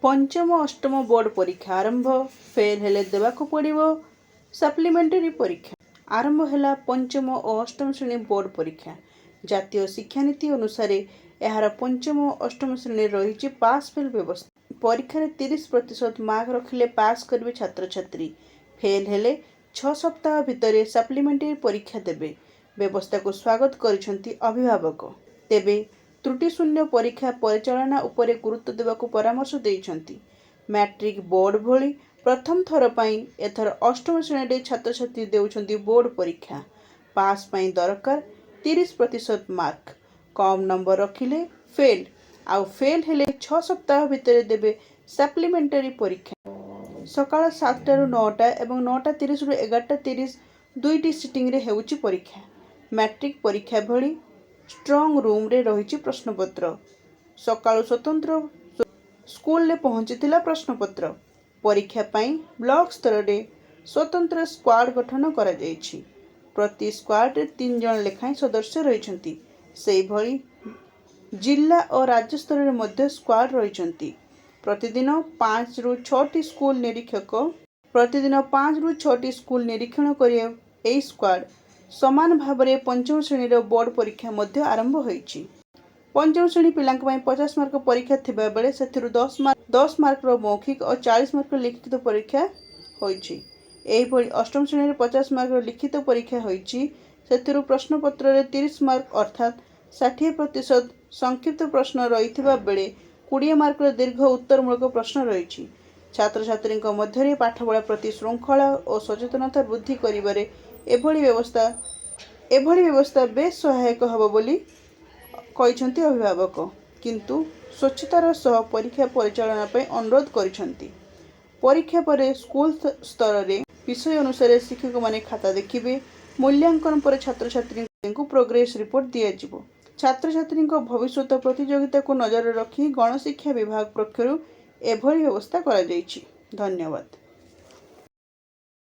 पंचम अष्टम बोर्ड परीक्षा आरंभ फेल हेले देवाको पड़िबो सप्लीमेंटरी परीक्षा आरंभ है पंचम और अष्टम श्रेणी बोर्ड परीक्षा जातीय शिक्षा नीति अनुसार यार पंचम और अष्टम श्रेणी रही पास फेल व्यवस्था परीक्षा 30% मार्क रखिले पास करेंगे छात्र छात्री फेल हेले 6 सप्ताह भितर सप्लीमेंटरी परीक्षा देबे व्यवस्था को स्वागत करिसेंती अभिभावक तेबे त्रुटिशून्य परीक्षा परिचालना उपरे गुरुत्व देवाको परामर्श देइछंती। मैट्रिक बोर्ड भली प्रथम थर पई एथर अष्टम श्रेणी छात्र छात्री देउछंती बोर्ड परीक्षा पास पई दरकार 30% मार्क कम नंबर रखिले फेल आउ फेल हेले 6 सप्ताह भितर देबे सप्लीमेंटरी परीक्षा सकाळ 7 रु 9टा एवं 9:30 रु 11:30 दुईटी सिटिंग रे हेउची परीक्षा मैट्रिक परीक्षा भली स्ट्रॉन्ग रूम रे रही प्रश्नपत्र सकाळु स्वतंत्र स्कूल ले पहुंचीथिला प्रश्नपत्र परीक्षा पाई ब्लॉक स्तर रे स्वतंत्र स्क्वाड गठन करा जायछि प्रति स्क्वाड रे 3 जन लेखाई सदस्य रहिछंती सेही भली जिला और राज्य स्तर रे मध्य स्क्वाड रहिछंती प्रतिदिन 5 रु 6 टी स्कूल निरीक्षक प्रतिदिन 5 रु 6 टी स्कूल निरीक्षण करिए एई स्क्वाड समान भावरे पंचम श्रेणी बोर्ड परीक्षा मध्य आरंभ होईछि पंचम श्रेणी पिलांक पई 50 मार्क परीक्षा थिबा बेले सेथिरु 10 मार्क रो मौखिक और 40 मार्क लिखित परीक्षा होईछि एही भली अष्टम श्रेणी 50 मार्क रो लिखित परीक्षा होईछि सेथिरु प्रश्न पत्र रे 30 मार्क अर्थात 60% संक्षिप्त प्रश्न रहिथिबा बेले 20 मार्क रो दीर्घ उत्तरमूलक प्रश्न रहिछि छात्र छात्री मध्य पाठपढ़ा प्रति श्रृंखला और सचेतनता वृद्धि करिबारे एभली व्यवस्था बेस सहायक हब बोली कहिसंती अभिभावक किंतु स्वच्छतार सह परीक्षा परिचालना पई अनुरोध करिसंती परीक्षा पर स्कूल स्तर रे विषय अनुसार शिक्षक माने खाता देखिबे मूल्यांकन पर छात्र छात्री को प्रोग्रेस रिपोर्ट दिया जिवो छात्र छात्री भविष्य प्रतियोगिता को नजर रखी गणशिक्षा विभाग पक्षरु एभली व्यवस्था करा जायछि। धन्यवाद।